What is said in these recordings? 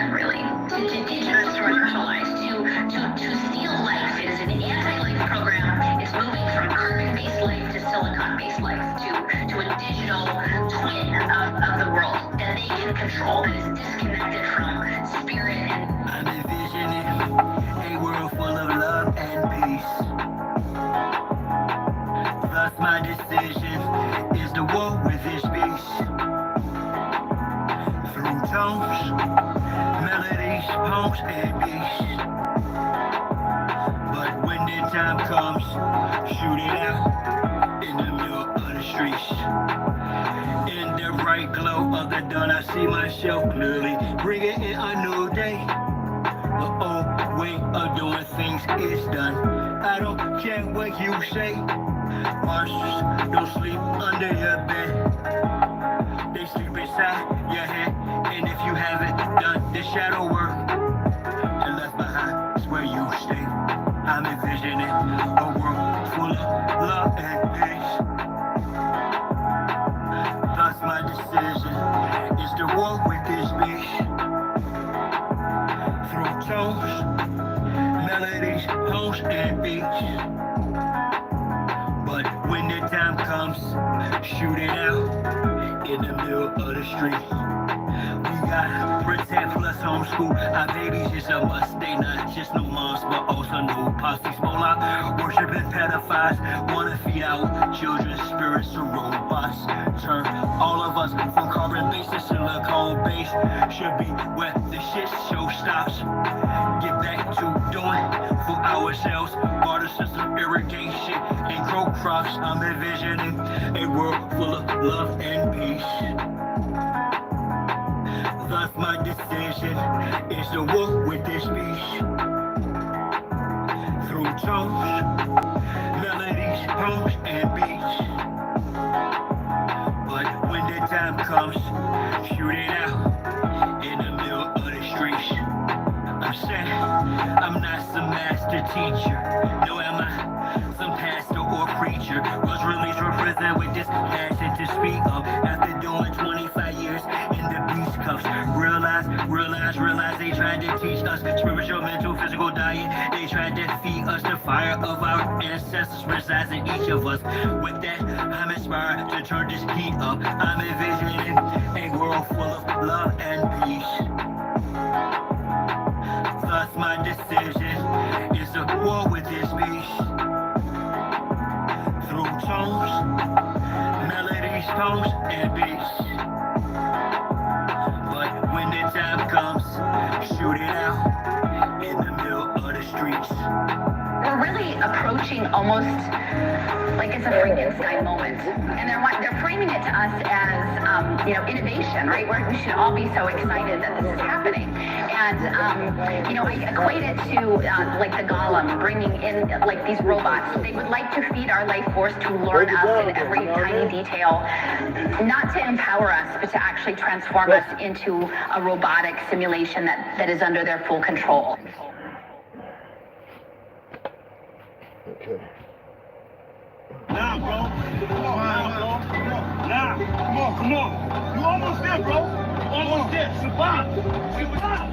plan, really, to deconstructualize, to steal life. It is an anti-life program. It's moving from carbon-based life to silicon-based life, to a digital twin of the world that they can control, that is disconnected from spirit and... I'm envisioning a world full of love and peace. Thus my decision is to war with this beast. Through tones, melodies, poems, and beats. But when the time comes, shoot it out in the middle of the streets. In the bright glow of the dawn, I see myself clearly, bringing in a new day. The old way of doing things is done. I don't care what you say. Monsters don't sleep under your bed. They sleep inside your head. And if you haven't done the shadow work and left behind is where you stay. I'm envisioning a world full of love and peace. Thus my decision is to walk with this beast. Through tones, melodies, poems, and beats. But when the time comes, shoot it out in the middle of the street. We got pretend plus homeschool. Our babies is a must. They not just no moms, but also no posses. Mola, worshiping pedophiles. Wanna feed our children's spirits to robots. Turn all of us from carbon-based to silicone-based. Should be where the shit show stops. Get back to doing for ourselves. Water system, irrigation, and grow crops. I'm envisioning a world full of love and peace. Thus my decision is to walk with this beast. Through tones, melodies, poems, and beats. But when the time comes, shoot it out in the middle of the streets. I'm saying I'm not some master teacher. No, am I some pastor or preacher? Was released from prison with this passion to speak of. After doing 25 years in the beast cuffs. Realize they tried to teach us spiritual, mental, physical diet. They tried to feed us the fire of our ancestors resides in each of us. With that, I'm inspired to turn this heat up. I'm envisioning a world full of love and peace. Thus my decision is to war with this beast. Through tones, melodies, tones, and beats. But when the time comes, shoot it out in the middle of the streets. We're really approaching almost like it's a Frankenstein moment, and they're framing it to us as innovation, right? Where we should all be so excited that this is happening, and I equate it to like the Golem bringing in like these robots. They would like to feed our life force to learn us in every tiny detail, not to empower us, but to actually transform us into a robotic simulation that is under their full control. Okay. Nah, bro. Come on. You almost there, bro. Almost there. Survive. Here we go.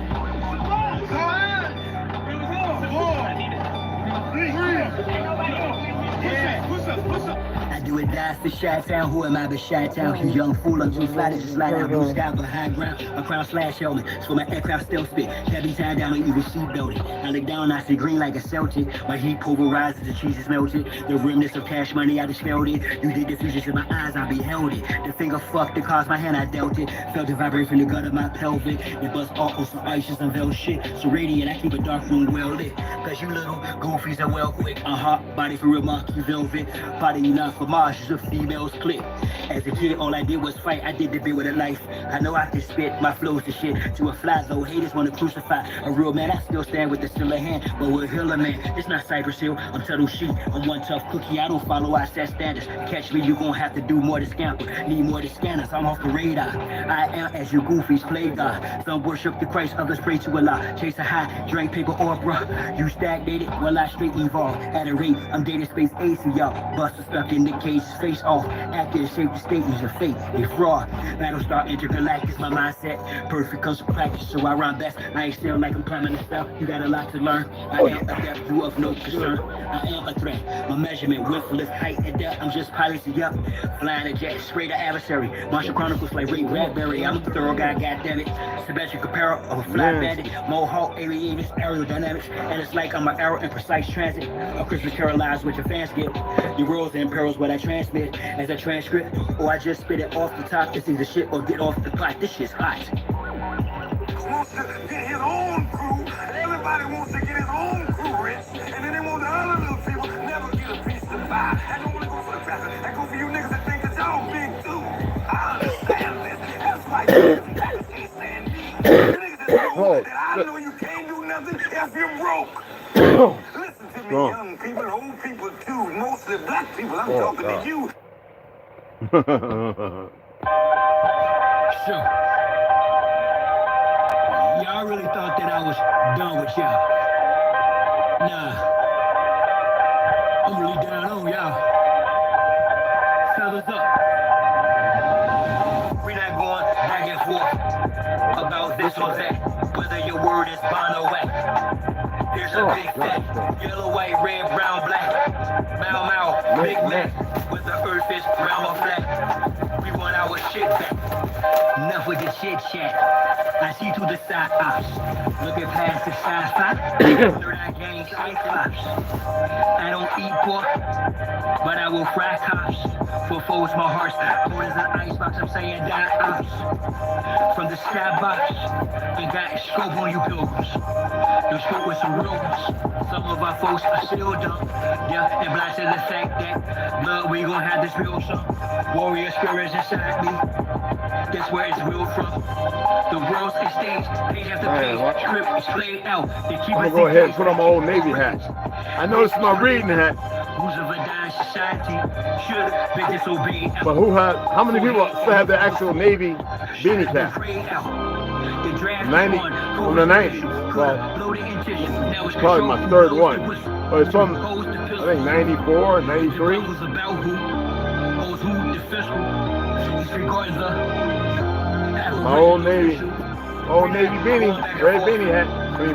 Push up. I do it dies for Chi-Town. Who am I but Chi-Town? You young fool, I'm too fly to slide out. Blue sky but high ground. A crown slash helmet. So my aircraft still spit. Cabby tied down and even seat belted. I look down, I see green like a Celtic. My heat pulverizes, the cheese is melted. The remnants of cash money, I just felt it. You did the fusion in my eyes, I beheld it. The finger fucked the cause my hand, I dealt it. Felt the vibrate from the gut of my pelvic. It bust off on some ice and some veil shit. So radiant, I keep a dark room well lit. Cause you little goofies are well quick. Body for real monkey velvet. Body enough for Mars, a female's clip. As a kid, all I did was fight. I did the bit with a life. I know I can spit my flows to shit. To a fly though, haters wanna crucify a real man. I still stand with the still hand, but we're Hiller man. It's not Cypress Hill, I'm Tuttle Sheep. I'm one tough cookie, I don't follow, I set standards. Catch me, you gon' have to do more to scamper. Need more to scanners, I'm off the radar. I am as you goofies play God. Some worship the Christ, others pray to Allah. Chase a high, drink paper or bruh. You stagnated, well I straight evolve. At a rate, I'm dating space ace for y'all. Buster stuck in the case, face face off. Accurate safety statements of fate, a fraud. Battlestar intergalactic, my mindset. Perfect comes from practice, so I rhyme best. I excel like I'm climbing the cell. You got a lot to learn. I am adept, you of no concern. I am a threat. My measurement, width, height, and depth. I'm just piloting up. Flying a jet, spray the adversary. Martial Chronicles like Ray Bradbury. I'm a thorough guy, goddammit. Symmetric apparel of a fly bandit. Mohawk, aliens, aerodynamics. And it's like I'm an arrow in precise transit. A Christmas Carol lies what your fans get. Your worlds and perils what I transmit as a transcript. Or I just spit it off the top. It's either shit or get off the pot. This shit's hot. Wants to get his own crew. Everybody wants to get his own crew rich. And then they want the other little people never get a piece of the pie. I don't want to go for the traffic. I go for you niggas that think that y'all big too. I understand this. That's why you niggas ain't saying me. You niggas that I know you can't do nothing if you're broke. Listen to me, young people, old people too. Mostly black people. I'm talking to you. Sure. Y'all really thought that I was done with y'all. Nah. I'm really down on y'all. Fellas up. We not going back and forth about this or that. Whether your word is bond or whack. Here's a big fact. Yellow, white, red, brown, black. Mau Mau, Big Mac. Whether earth is round or flat. We want our shit back. Enough with the chit chat. I see through the side ops. Looking past the side spot. Third eye gangs, ice pops. I don't eat pork, but I will fry cops. For foes, my heart's cold as an icebox. I'm saying die ops. From the skybox, and got scope on you pilgrims. You spoke with some real ones. Some of our folks are still dumb. Yeah, and blind to the fact that blood, we gon' have this real song. Warrior spirits inside me. That's where it's real from. The world's a stage. They have to pay. Script is played out. They keep I'm gonna go ahead and put on my old Navy hat. I know this is my reading hat. Who's of a dying society should be disobeyed. But how many people still have the actual Navy beanie cap? 90 from the 90s. Well, it's probably my third one. But it's from, I think, 94, 93. My old Navy beanie, red beanie hat,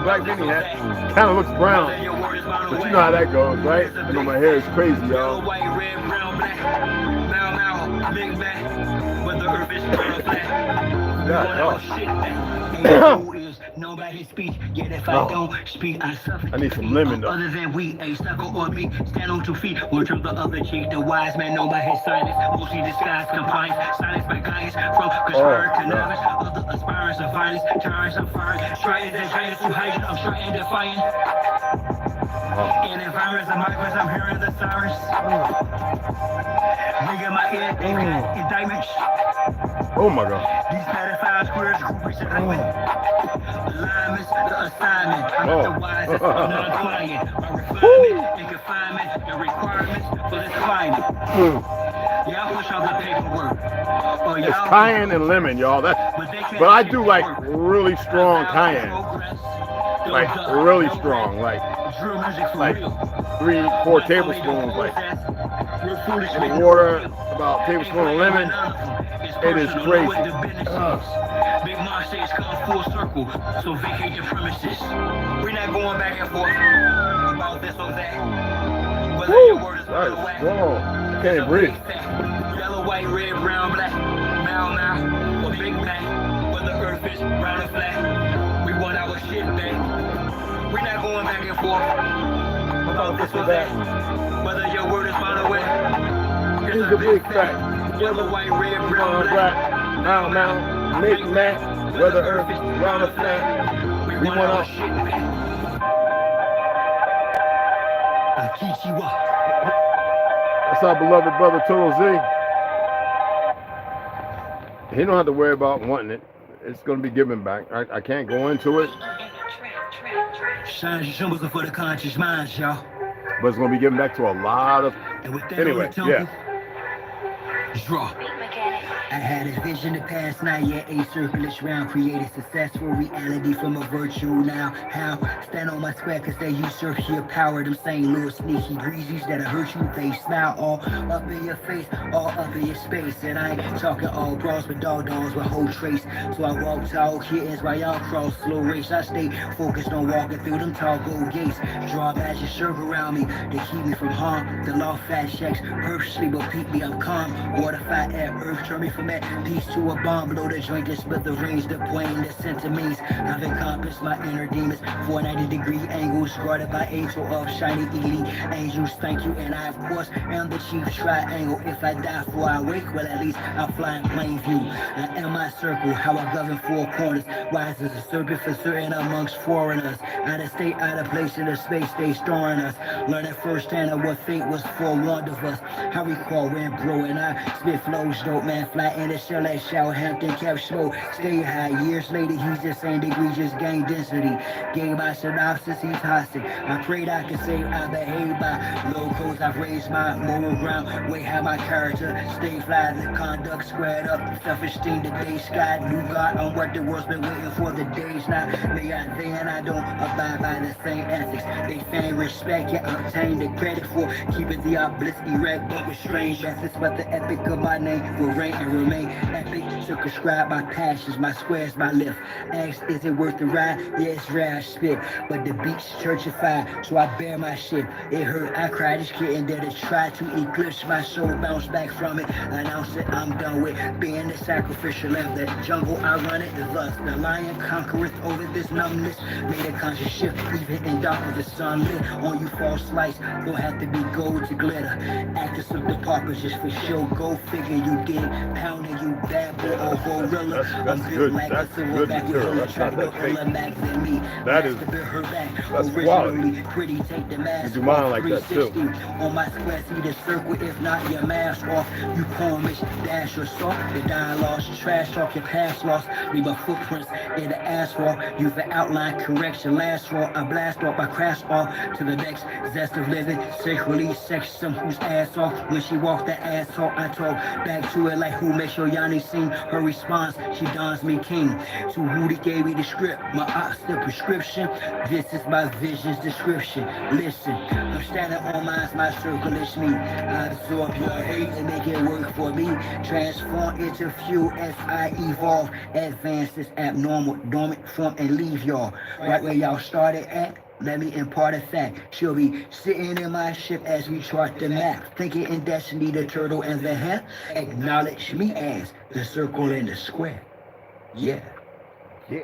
black beanie hat. Kind of looks brown. But you know how that goes, right? I know my hair is crazy, y'all. Nobody's speech, yet if I don't speak, I suffer. I need some lemon though. Other than we, a sucker or me, stand on 2 feet, or turn the other cheek. The wise man know by his silence, mostly disguised compliance, silence by guidance, from conspiring to novice, other aspirants of violence, tyrants of fire, trying and giants to hide, I'm sure and defiant. In environments of migrants, I'm hearing the sirens. Nigga, my ear, they got indictments. Oh my God. These pedophiles, queers, groupies, and highway. Alignments, the assignment. I'm not the wisest, I'm not a client. My refinement and confinement, the requirements for this climate. Y'all push out the paperwork. It's cayenne and lemon, y'all. But I do like really strong cayenne. Like really strong, like 3-4 tablespoons, like in the water, about a tablespoon of lemon. It is crazy. Big Marseilles come full circle, so vacate your premises. We're not going back and forth about this or that. Woo! That is strong. I can't breathe. Yellow, white, red, brown, black. Mau Mau, or Big Mac. Whether earth is round or flat. We want our shit back. We're not going back and forth about this or that. Whether your word is found away. Here's the big fact. Yellow, white, red, brown, black. Mau Mau, Big Mac. Whether earth is round or flat. We want our shit back. That's our beloved brother ToLU'S. He don't have to worry about wanting it. It's going to be given back. I can't go into it. Signs and symbols are for the conscious minds, y'all. But it's going to be given back to a lot of... Anyway, yeah. Draw. I had a vision the past night, yeah, a circulus round, created successful reality from a virtue now. How? Stand on my square cause they usurp your power. Them same little sneaky breezies that'll hurt you, they smile all up in your face, all up in your space. And I ain't talking all bras but dogs with whole trace. So I walk tall kittens while y'all cross slow race. I stay focused on walking through them tall gold gates. Draw a magic circle around me to keep me from harm. The law fat checks purposely will keep me, I'm calm. Water, fire, air, earth, turn me from that peace to a bomb. Blow the joint, just split the range, the plane, the centimeters. I've encompassed my inner demons. 490-degree angles, guarded by angel of shiny elite angels. Thank you, and I of course am the chief triangle. If I die before I wake, well at least I'll fly in plain view. I am my circle, how I govern four corners. Wise as a serpent for certain amongst foreigners. Out of state, out of place in the space they storing us. Learning firsthand of what fate was forewarned of us. I recall when bro and I spit flows dope, man, fly in the shell at Southampton, kept slow, stay high. Years later, he's just saying degree, just gain density. Gave my synopsis, he's hostage. I prayed I could say I behave by locals. I've raised my moral ground, way how my character stay fly, the conduct squared up, self-esteem, the day sky, new God on what the world's been waiting for the days now. May I then I don't abide by the same ethics. They fan respect, yet obtain the credit for keeping the obelisk erect, but with strange methods. But the epic of my name will reign and remain epic. Circumscribe my passions, my squares, my lift. Ask, is it worth the ride? Yeah, it's rare I spit, but the beats churchified, so I bear my shit. It hurt, I cried, this kitten that has tried to eclipse my soul, bounce back from it. Announce it, I'm done with being the sacrificial lamb. The jungle I run it, thus the lion conquereth over this numbness. Made a conscious shift, even in darkness, the sun lit on you false lights. Don't have to be gold to glitter. Actors of the paupers just for show, go figure you dig. Pounding you bad boy or gorilla. That's good. That's good material. That's not that fake. That is, that's quality. Pretty, take the mask. You do mine like that too. On my square, see the circle, if not your mask off. You cornish, dash your soft, the dying lost, trash talk your past lost. Leave a footprints in the asphalt. Use the outline correction, last fall. I blast off, I crash off to the next zest of living. Sexually sex some whose ass off. When she walked the ass off, I talk back to it like who makes your Yanni sing. Her response, she dons me king. So who gave me the script? My ops, the prescription. This is my vision's description. Listen, I'm standing on my circle is me. I absorb your hate and make it work for me. Transform into fuel as I evolve. Advance this abnormal, dormant form and leave y'all right where y'all started at. Let me impart a fact. She'll be sitting in my ship as we chart the map. Thinking in destiny, the turtle and the hare. Acknowledge me as the circle and the square. Yeah. Yeah.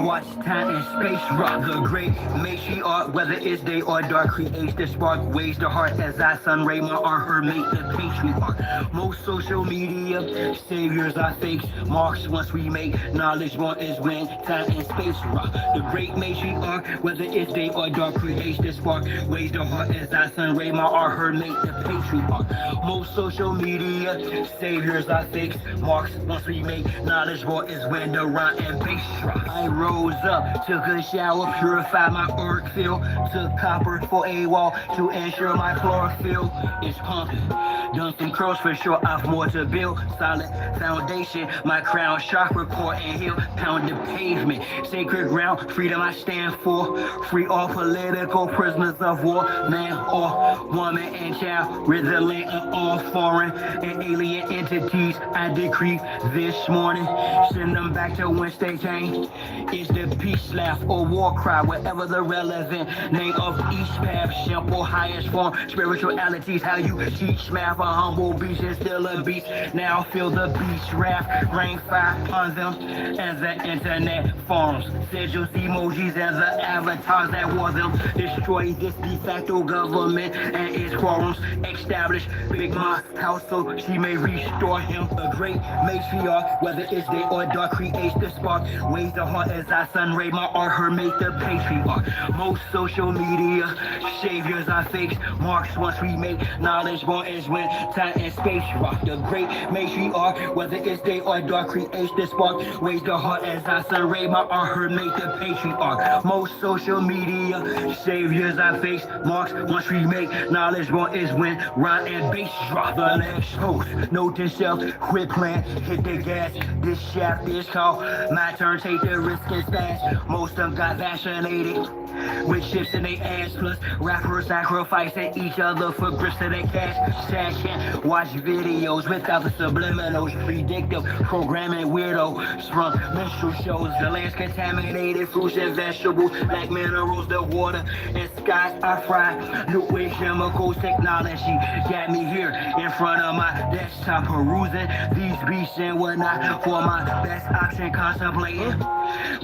Watch time and space rock the great matriarch, whether it's day or dark, creates the spark, weighs the heart as I sun ray my art, her mate, the patriarch. Most social media saviors are fakes, marks once we make knowledge born is when time and space rock the great matriarch, whether it's day or dark, creates the spark, weighs the heart as I sun ray my art, her mate, the patriarch. Most social media saviors are fakes, marks once we make knowledge born is when the rhyme and bass rock. I rose up, took a shower, purified my auric field, took copper for a wall to ensure my chlorophyll is pumping. Done some curls for sure, I've more to build. Solid foundation, my crown chakra, core and heel, pound the pavement. Sacred ground, freedom I stand for. Free all political prisoners of war, man or woman and child, resilient and all foreign and alien entities. I decree this morning, send them back to whence they came. Is the peace laugh or war cry, whatever the relevant name of each path, simple highest form, spiritualities, how you teach math, a humble beast is still a beast. Now feel the beast wrath, rain fire on them as the internet forms, sigils, emojis, and the avatars that wore them. Destroy this de facto government and its quorums, establish Big Ma's house so she may restore him. A great matriarch, whether it's day or dark, creates the spark, weighs the heart as as I sun ray my art, her make the patriarch. Most social media saviors are fakes. Marks once we make knowledge born is when time and space rock. The great matriarch, whether it's day or dark, creates the spark. Ways the heart as I sun ray my art, her make the patriarch. Most social media saviors are fakes. Marks once we make knowledge born is when rhyme and bass drop. The next host, note to self, quit playing, hit the gas. This shaft is called my turn, take the risk and fast. Most of them got vaccinated with chips in their ass, plus rappers sacrificing each other for grips to their cash. Sad can't watch videos without the subliminals, predictive programming weirdos from minstrel shows. The land's contaminated, fruits and vegetables, like minerals, the water and skies are fried. Liquid chemicals, technology got me here in front of my desktop, perusing these beasts and whatnot for my best option, contemplating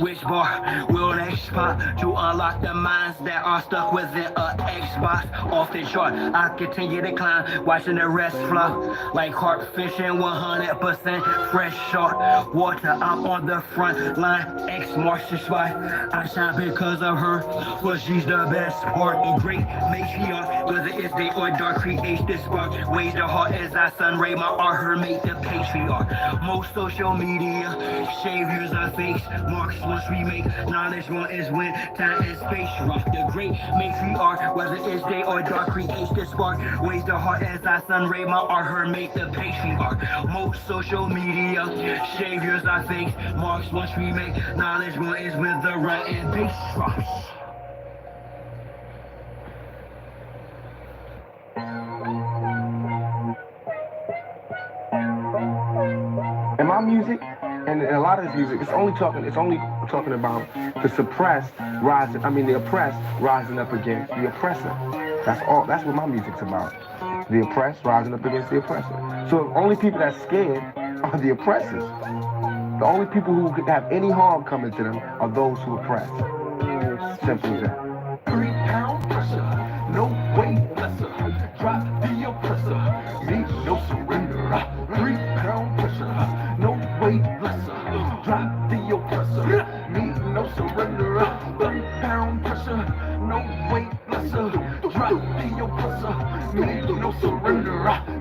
which bar will next spot to unlock the minds that are stuck within a Xbox off the chart. I continue to climb, watching the rest flow like carp fishing, 100% fresh shark water. I'm on the front line, X marks the spot. I shine because of her, but she's the best part. A great matriarch, whether it's day or dark, creates this spark. Ways the heart as I sun ray my art, her make the patriarch. Most social media saviors are fakes. Marks once we make knowledge one is when time and space rock. The great matriarch, whether it's day or dark, creates the spark. Ways the heart as I sun ray my art, her make the patriarch. Most social media saviors are fakes. Marks once we make knowledge one is when the rhyme and bass drops. And my music, and a lot of this music, it's only talking about the suppressed rising. The oppressed rising up against the oppressor. That's all. That's what my music's about. The oppressed rising up against the oppressor. So the only people that's scared are the oppressors. The only people who could have any harm coming to them are those who oppress. Simple as that. 3 pound pressure, no weight lesser. Drop the oppressor, me no surrender. 3 pound pressure, no weight lesser. Drop the oppressor, me no surrender. 3 pound pressure, no weight lesser. Drop the oppressor, me no surrender.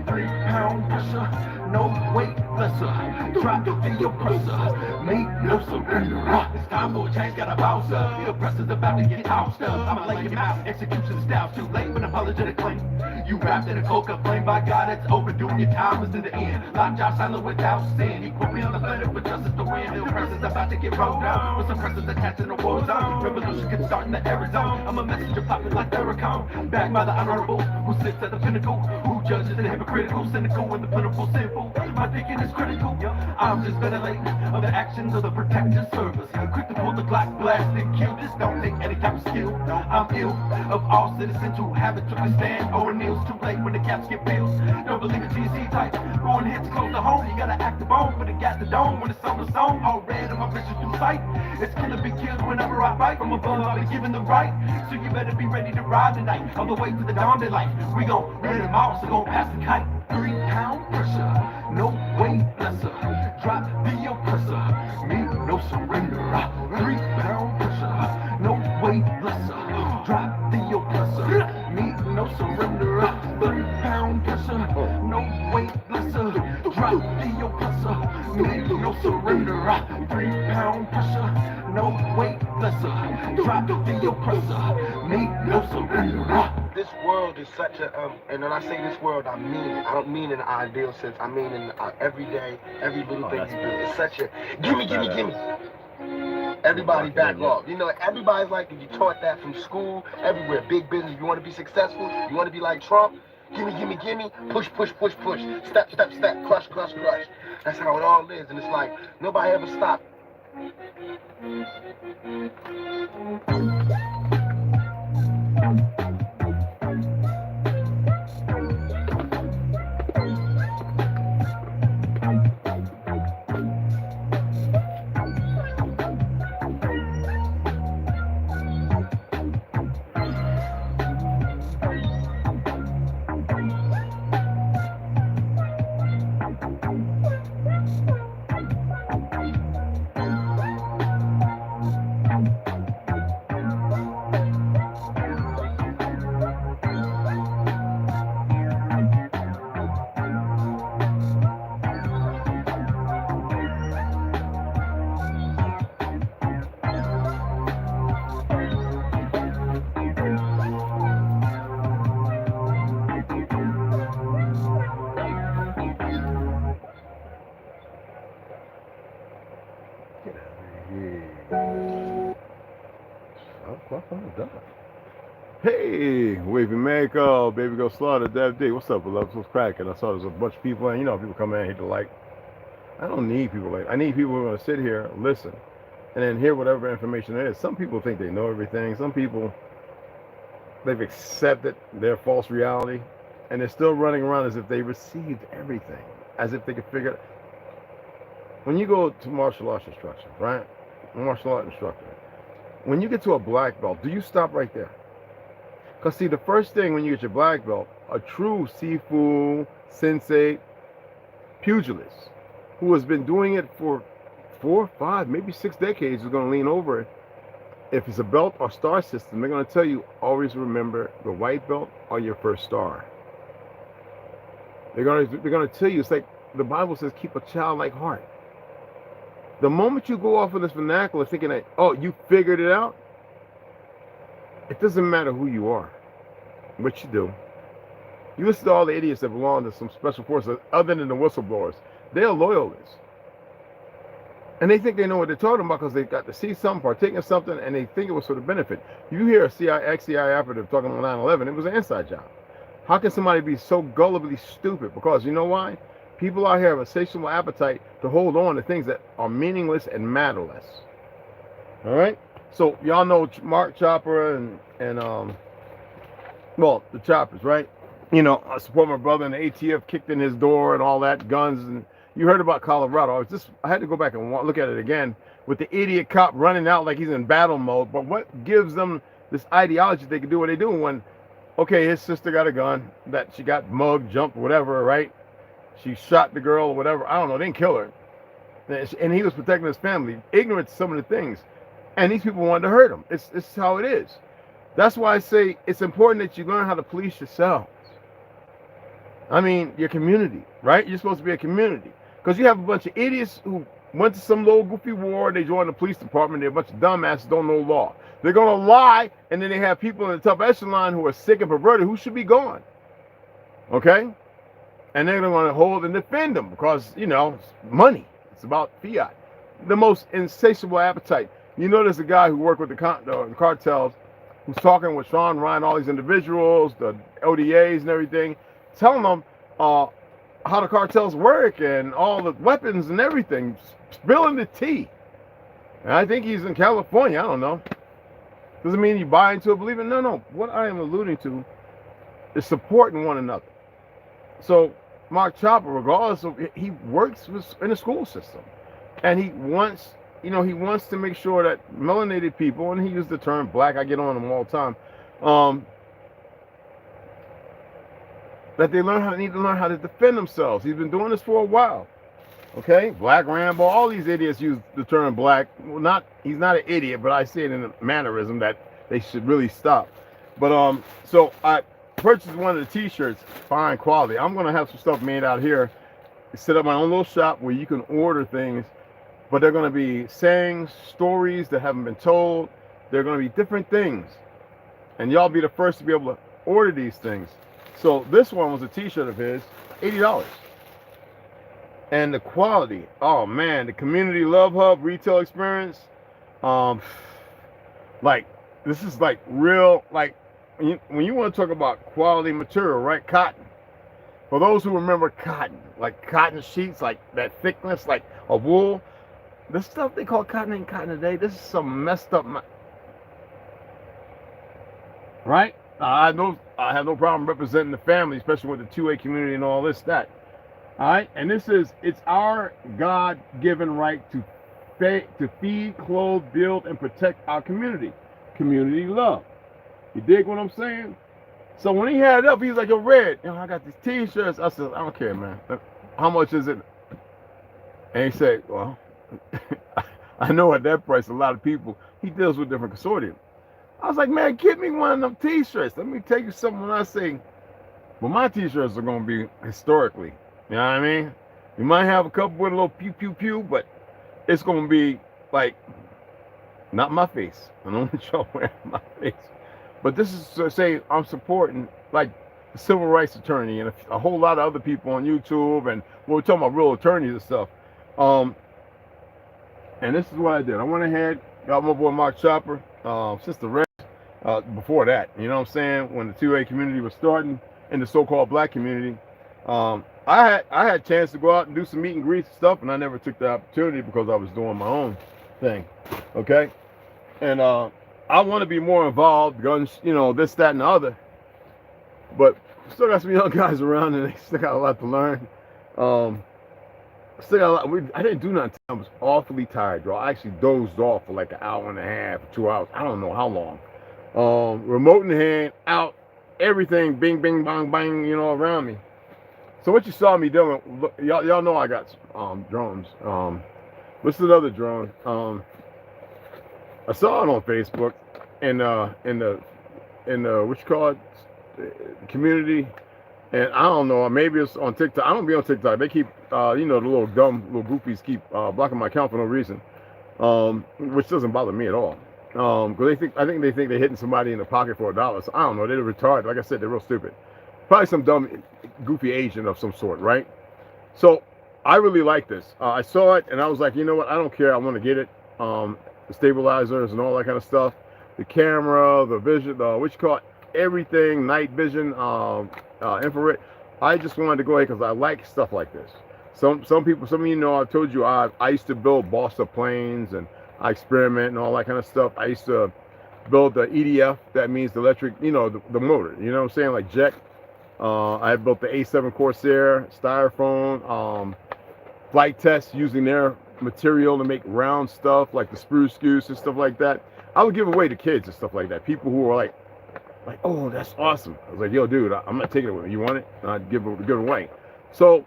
3 pound pressure, no weight lesser. Drop the oppressor, me no surrender. It's time for a change, got a bounce up. The oppressor's about to get housed up. I'ma lay him out, execution style's too late, but apologetic claim. You wrapped in a coca flame, by God, it's overdue. Your time is to the end. Lockjaw silent without sin. He put me on the planet for justice to win. The oppressor's about to get rolled down, with some pressures attached in the war zone. Revolution can start in the air zone. I'm a messenger popping like Theracon, backed by the honorable, who sits at the pinnacle, who judges the hypocritical, cynical, and the plentiful sinful. My thinking is critical. I'm just ventilating of the actions of the protective service. Quick to pull the Glock, blast and kill. This don't take any type of skill. I'm ill of all citizens who haven't took a stand or kneels. Too late when the caps get bills. Don't believe it, TC type. Going hits close to home. You gotta act the bone when it got the dome. When it's on the song, all red and my vision through sight. It's gonna be killed whenever I fight. From above, I'll be given the right. So you better be ready to ride tonight. All the way to the dawn daylight. We gon' rid them all, so gon' pass the kite. 3 pound pressure, no weight lesser. Drop the oppressor, me no surrender. 3 pound pressure, no weight lesser. Drop the oppressor, me no surrender. 3 pound pressure, no weight lesser. Drop the oppressor, me no surrender. 3 pound pressure, no weight lesser. Drop the oppressor, me no surrender. This world is such a, and when I say this world, I mean it. I don't mean in an ideal sense. I mean in every day, every little thing you do. It's such a, gimme. Everybody back off. You know, everybody's like, if you taught that from school, everywhere, big business, you want to be successful, you want to be like Trump, gimme, push, step, crush. That's how it all is, and it's like, nobody ever stopped. I'm done. Hey, Wavy Manco, Baby Go Slaughter, Dev D. What's up, beloved? What's cracking? I saw there's a bunch of people, and you know, people come in and hit the like. I don't need people like. I need people who are going to sit here, listen, and then hear whatever information there is. Some people think they know everything. Some people, they've accepted their false reality, and they're still running around as if they received everything, as if they could figure it. When you go to martial arts instruction, right? Martial art instructor. When you get to a black belt, do you stop right there? Because see, the first thing when you get your black belt, a true Sifu, sensei, pugilist, who has been doing it for 4, 5, maybe 6 decades, is going to lean over it. If it's a belt or star system, they're going to tell you, always remember the white belt or your first star. They're going to tell you, it's like the Bible says, keep a childlike heart. The moment you go off of this vernacular thinking that, oh, you figured it out, it doesn't matter who you are, what you do. You listen to all the idiots that belong to some special forces other than the whistleblowers. They're loyalists. And they think they know what they're talking about because they got to see something, partake in something, and they think it was for the benefit. You hear a ex-CIA operative talking on 9/11, it was an inside job. How can somebody be so gullibly stupid? Because you know why? People out here have a sexual appetite to hold on to things that are meaningless and matterless. All right? So y'all know Mark Chopper and well, the Choppers, right? You know, I support my brother, and the ATF kicked in his door and all that, guns. And you heard about Colorado. I had to go back and look at it again with the idiot cop running out like he's in battle mode. But what gives them this ideology they can do what they do when, okay, his sister got a gun that she got mugged, jumped, whatever, right? She shot the girl or whatever. I don't know. They didn't kill her. And he was protecting his family. Ignorant to some of the things. And these people wanted to hurt him. It's how it is. That's why I say it's important that you learn how to police yourselves. I mean, your community, right? You're supposed to be a community. Because you have a bunch of idiots who went to some little goofy war. They joined the police department. They're a bunch of dumbasses don't know law. They're going to lie. And then they have people in the top echelon who are sick and perverted who should be gone. Okay? And they're going to hold and defend them because, you know, it's money. It's about fiat. The most insatiable appetite. You know, there's a guy who worked with the cartels who's talking with Sean Ryan, all these individuals, the ODAs and everything, telling them how the cartels work and all the weapons and everything, spilling the tea. And I think he's in California. I don't know. Doesn't mean you buy into it, believe it. No. What I am alluding to is supporting one another. So Mark Chopper, regardless of, he works in the school system, and he wants, you know, he wants to make sure that melanated people, and he used the term black, I get on them all the time, that they need to learn how to defend themselves. He's been doing this for a while. Okay, Black Rambo, all these idiots use the term black. Well, he's not an idiot, but I say it in a mannerism that they should really stop. But so I purchased one of the t-shirts, fine quality. I'm gonna have some stuff made out here, set up my own little shop where you can order things, but they're gonna be sayings, stories that haven't been told. They're gonna be different things, and y'all be the first to be able to order these things. So this one was a t-shirt of his, $80. And the quality, oh man, the community love hub retail experience, like this is like real, like when you want to talk about quality material, right? Cotton. For those who remember cotton, like cotton sheets, like that thickness, like a wool. The stuff they call cotton ain't cotton today. This is some messed up, right? I have no problem representing the family, especially with the 2A community and all this, that. All right, and it's our God-given right to feed, clothe, build, and protect our community. Community love. You dig what I'm saying? So when he had it up, he was like, yo, Red, I got these t-shirts. I said, I don't care, man. How much is it? And he said, well, I know at that price, a lot of people, he deals with different consortiums. I was like, man, get me one of them t-shirts. Let me tell you something when I say, well, my t-shirts are going to be historically. You know what I mean? You might have a couple with a little pew, pew, pew, but it's going to be like, not my face. I don't want y'all wearing my face. But this is to say I'm supporting like the civil rights attorney and a whole lot of other people on YouTube, and we're talking about real attorneys and stuff. And this is what I did. I went ahead Got my boy Mark Chopper, Sister Red. Before that, you know what I'm saying? When the 2A community was starting in the so-called black community, I had a chance to go out and do some meet and greet stuff, and I never took the opportunity because I was doing my own thing. Okay, and I want to be more involved, guns, you know, this, that, and the other. But still got some young guys around, and they still got a lot to learn. Still got a lot. I didn't do nothing. I was awfully tired, bro. I actually dozed off for like an hour and a half, 2 hours. I don't know how long. Remote in hand, out, everything, bing, bing, bang, bang, you know, around me. So what you saw me doing, look, y'all know I got drones. What's another drone? I saw it on Facebook in the what you call it, community, and I don't know, maybe it's on TikTok. I don't be on TikTok. They keep you know, the little dumb little goofies keep blocking my account for no reason, which doesn't bother me at all. Because I think they think they're hitting somebody in the pocket for $1. So I don't know. They're retarded. Like I said, they're real stupid. Probably some dumb, goofy agent of some sort, right? So I really like this. I saw it and I was like, you know what? I don't care. I want to get it. The stabilizers and all that kind of stuff. The camera, the vision, what you call it, everything, night vision, infrared. I just wanted to go ahead because I like stuff like this. Some people, some of you know, I've told you I used to build balsa planes and I experiment and all that kind of stuff. I used to build the EDF, that means the electric, you know, the motor, you know what I'm saying, like jet. I built the A7 Corsair, styrofoam, flight tests using their material to make round stuff like the spruce goose and stuff like that. I would give away to kids and stuff like that. People who are like, oh, that's awesome. I was like, yo, dude, I'm not taking it with me. You want it? I'd give it away. So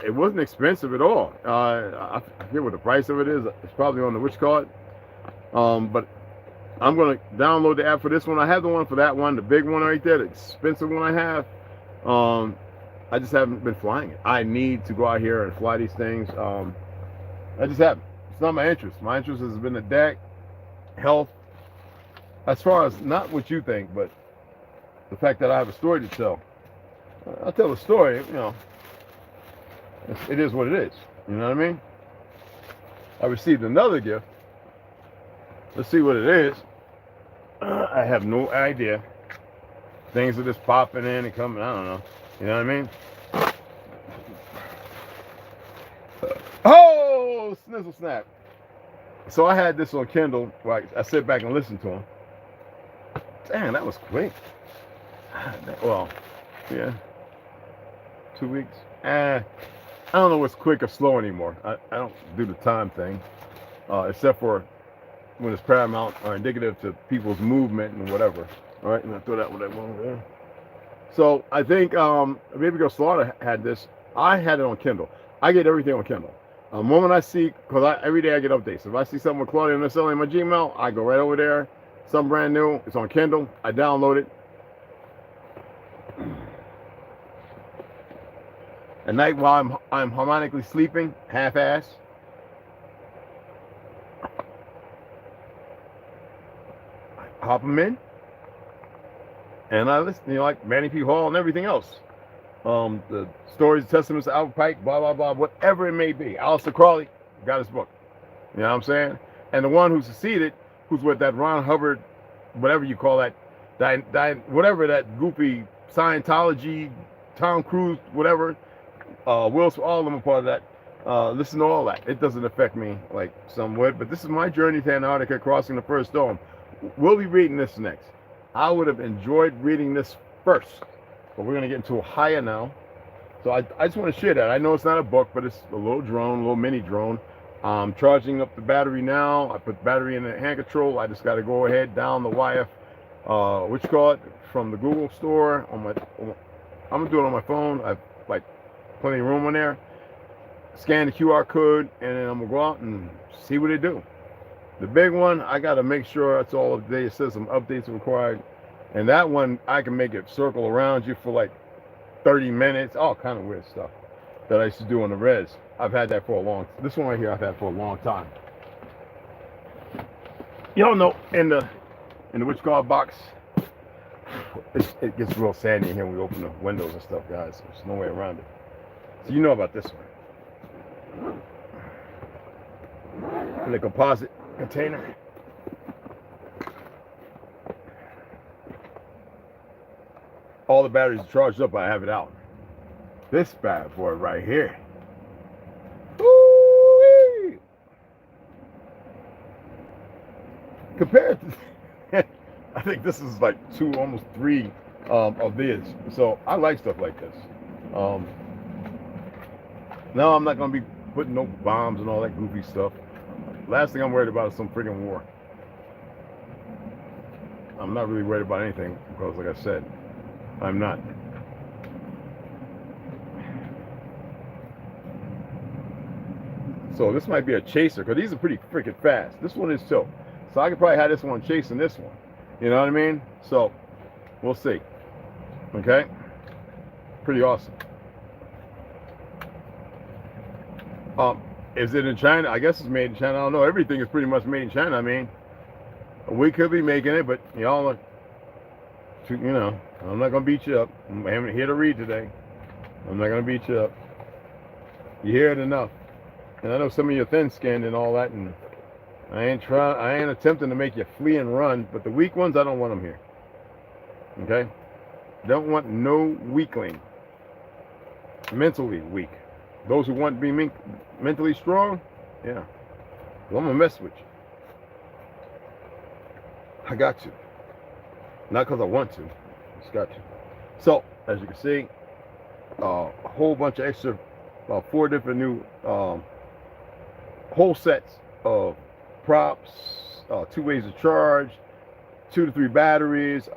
it wasn't expensive at all. I forget what the price of it is. It's probably on the which card. But I'm going to download the app for this one. I have the one for that one, the big one right there, the expensive one I have. I just haven't been flying it. I need to go out here and fly these things. I just haven't. It's not my interest. My interest has been the deck, health. As far as not what you think, but the fact that I have a story to tell. I'll tell a story, you know. It is what it is. You know what I mean? I received another gift. Let's see what it is. I have no idea. Things are just popping in and coming. I don't know. You know what I mean? Oh, snizzle snap. So I had this on Kindle. Right, I sit back and listen to them. Damn, that was quick. Well, yeah. 2 weeks. I don't know what's quick or slow anymore. I don't do the time thing, except for when it's paramount or indicative to people's movement and whatever. All right, and I throw that one over there. So I think Baby Girl Slaughter had this. I had it on Kindle. I get everything on Kindle. The moment I see, because every day I get updates. If I see something with Claudia and Marcella in my Gmail, I go right over there. Something brand new. It's on Kindle. I download it. At night while I'm harmonically sleeping, half-ass. I hop them in. And I listen, you know, like Manny P. Hall and everything else. The stories, testaments of Albert Pike, blah, blah, blah, whatever it may be. Aleister Crowley got his book. You know what I'm saying? And the one who succeeded, who's with that Ron Hubbard, whatever you call that, whatever that goofy Scientology, Tom Cruise, whatever, Will Smith, all of them are part of that. Listen to all that. It doesn't affect me like some would, but this is my journey to Antarctica, crossing the first dome. We'll be reading this next. I would have enjoyed reading this first, but we're going to get into a Hayah now. So I just want to share that. I know it's not a book, but it's a little drone, a little mini drone. I'm charging up the battery now. I put the battery in the hand control. I just got to go ahead down the wire, which call it, from the Google store. I'm going to do it on my phone. I've like plenty of room on there. Scan the QR code, and then I'm going to go out and see what they do. The big one, I got to make sure it's all up to date. It says some updates are required. And that one, I can make it circle around you for like 30 minutes. All kind of weird stuff that I used to do on the res. I've had that for a long time. This one right here, I've had for a long time. Y'all know, in the which guard box, it gets real sandy in here when we open the windows and stuff, guys. There's no way around it. So you know about this one. And the composite container. All the batteries are charged up, I have it out. This bad boy right here. Woo-wee! Compared to, I think this is like 2, almost 3 of these. So I like stuff like this. No, I'm not gonna be putting no bombs and all that goofy stuff. Last thing I'm worried about is some friggin' war. I'm not really worried about anything because, like I said, I'm not. So this might be a chaser because these are pretty freaking fast. This one is too. So I could probably have this one chasing this one. You know what I mean? So we'll see. Okay? Pretty awesome. Is it in China? I guess it's made in China. I don't know. Everything is pretty much made in China. I mean, we could be making it, but y'all are, you know, I'm not going to beat you up. I'm here to read today. I'm not going to beat you up. You hear it enough. And I know some of you are thin-skinned and all that, and I ain't attempting to make you flee and run, but the weak ones, I don't want them here. Okay? Don't want no weakling. Mentally weak. Those who want to be mentally strong, yeah. Well, I'm going to mess with you. I got to. Not because I want to. Just got to. So, as you can see, a whole bunch of extra, 4 different new whole sets of props, 2 ways to charge, 2 to 3 batteries.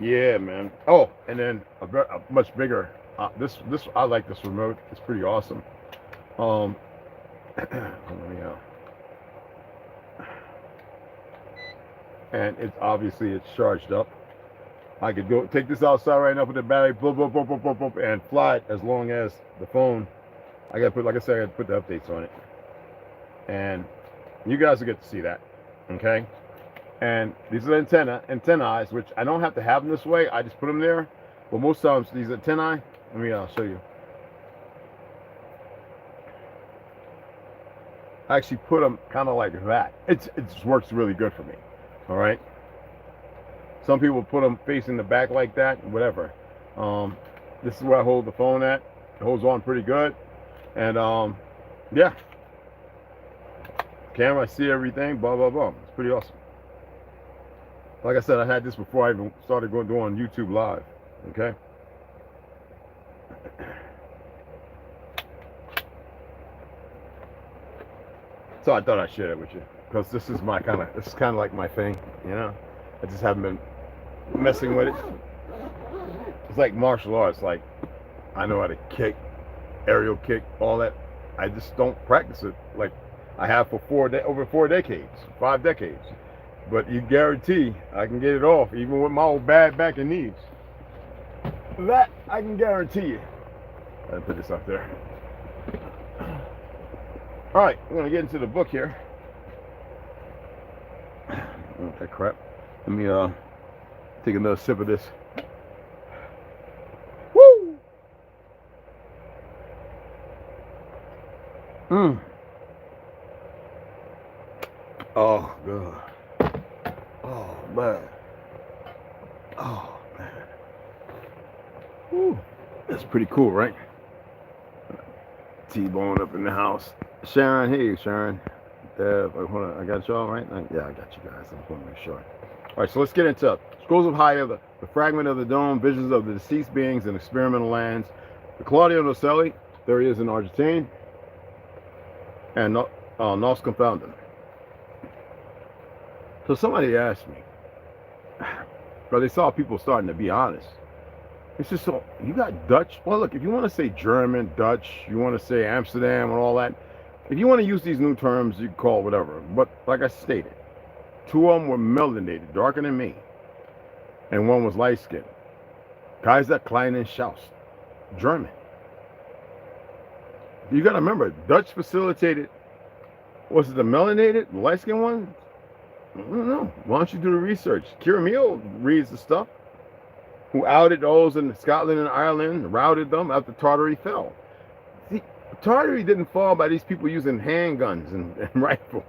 Yeah, man. Oh, and then a much bigger. This I like this remote. It's pretty awesome. Let me and it's obviously it's charged up. I could go take this outside right now, put the battery, boop, boop, boop, boop, boop, boop, and fly it as long as the phone. I gotta put, like I said, I gotta put the updates on it, and you guys will get to see that. Okay. And these are antennae, which I don't have to have them this way. I just put them there. But most times these antennae, let me show you. I actually put them kind of like that. It just works really good for me. All right. Some people put them facing the back like that, whatever. This is where I hold the phone at. It holds on pretty good. And yeah. Camera, I see everything, blah, blah, blah. It's pretty awesome. Like I said, I had this before I even started doing YouTube Live. Okay. So I thought I'd share it with you because this is kind of like my thing, you know. I just haven't been messing with it. It's like martial arts. Like I know how to kick, aerial kick, all that. I just don't practice it like I have for over 4 decades, 5 decades. But you guarantee I can get it off, even with my old bad back and knees. That I can guarantee you. I'll put this up there. All right, we're gonna get into the book here. Okay, crap. Let me take another sip of this. Woo! Oh, God. Oh, man. Oh, man. Woo. That's pretty cool, right? T-Bone up in the house. Sharon, hey, Sharon. Hold on, I got y'all, right? Yeah, I got you guys. I just want to make sure. All right, so let's get into Scrolls of Hayah, the fragment of the dome, visions of the deceased beings in experimental lands. The Claudio Nocelli, there he is in Argentine. And Nos Confounded. So somebody asked me, but they saw people starting to be honest. It's just so, you got Dutch? Well, look, if you want to say German, Dutch, you want to say Amsterdam and all that, if you want to use these new terms, you can call whatever. But like I stated, 2 of them were melanated, darker than me. And 1 was light-skinned. Kaiser, Klein, and Schaus. German. You got to remember, Dutch facilitated, was it the melanated, the light-skinned one? I don't know. Why don't you do the research? Kira Meal reads the stuff. Who outed those in Scotland and Ireland, routed them after Tartary fell. See, Tartary didn't fall by these people using handguns and rifles.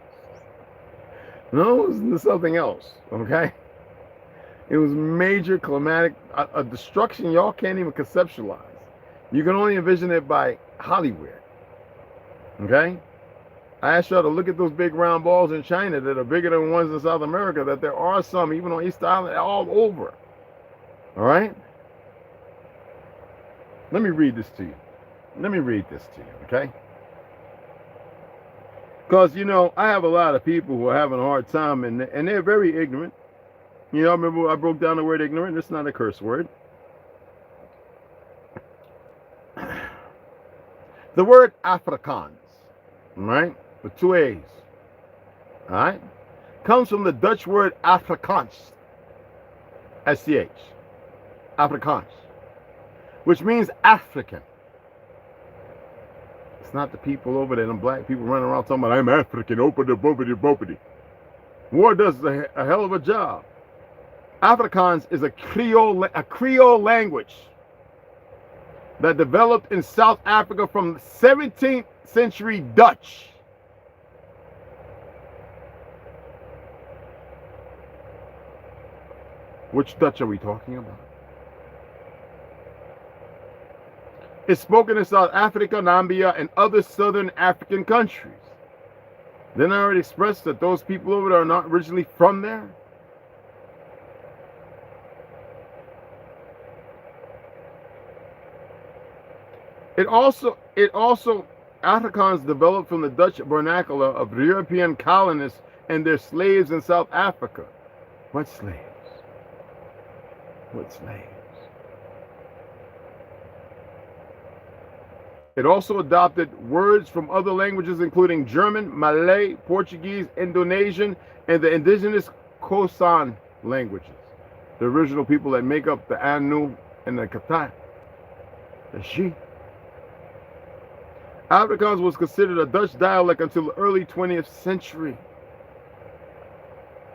No, it was something else, okay? It was major climatic, a destruction y'all can't even conceptualize. You can only envision it by Hollywood, okay? I asked y'all to look at those big round balls in China that are bigger than ones in South America, that there are some, even on East Island, all over, all right? Let me read this to you. Let me read this to you, okay? Because, you know, I have a lot of people who are having a hard time, and they're very ignorant. You know, remember I broke down the word ignorant? It's not a curse word. The word Afrikaans, right, with two A's, all right, comes from the Dutch word Afrikaans, S-C-H, Afrikaans, which means African. It's not the people over there, them black people running around talking about, I'm African, open bopity. War does a hell of a job. Afrikaans is a Creole language that developed in South Africa from 17th century Dutch. Which Dutch are we talking about? It's spoken in South Africa, Namibia, and other southern African countries. Then I already expressed that those people over there are not originally from there. It also Afrikaans developed from the Dutch vernacular of European colonists and their slaves in South Africa. What slaves? What slaves? It also adopted words from other languages, including German, Malay, Portuguese, Indonesian, and the indigenous Khoisan languages, the original people that make up the Anu and the Katai, the Shi. Afrikaans was considered a Dutch dialect until the early 20th century.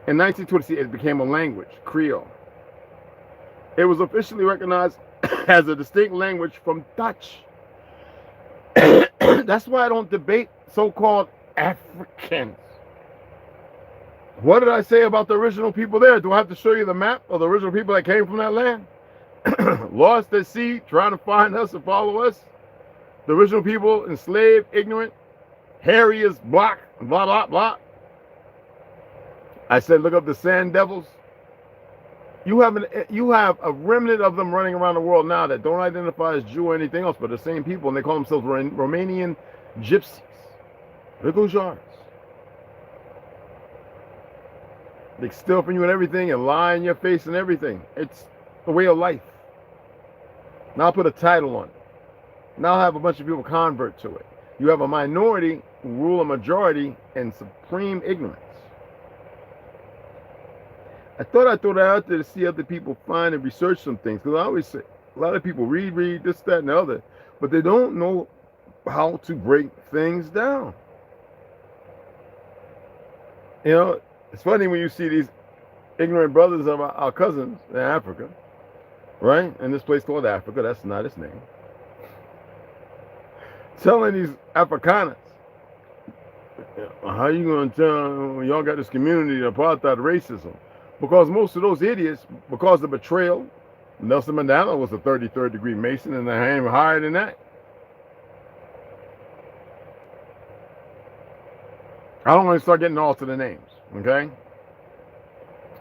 In 1920, it became a language, Creole. It was officially recognized as a distinct language from Dutch. That's why I don't debate so-called Africans. What did I say about the original people there? Do I have to show you the map of the original people that came from that land? Lost at sea, trying to find us and follow us? The original people, enslaved, ignorant, hairy as black, blah, blah, blah. I said, look up the sand devils. You have a remnant of them running around the world now that don't identify as Jew or anything else, but the same people, and they call themselves Romanian gypsies. Look who's yours. They steal from you and everything and lie in your face and everything. It's a way of life. Now I'll put a title on it. Now I'll have a bunch of people convert to it. You have a minority who rule a majority in supreme ignorance. I thought I'd throw that out there to see other people find and research some things. Because I always say, a lot of people read this, that, and the other, but they don't know how to break things down. You know, it's funny when you see these ignorant brothers of our cousins in Africa, right? In this place called Africa, that's not its name. Telling these Afrikaners, how you going to tell y'all got this community apartheid racism? Because most of those idiots, because of betrayal, Nelson Mandela was a 33rd degree Mason, and I ain't higher than that. I don't want to start getting all to the names, okay?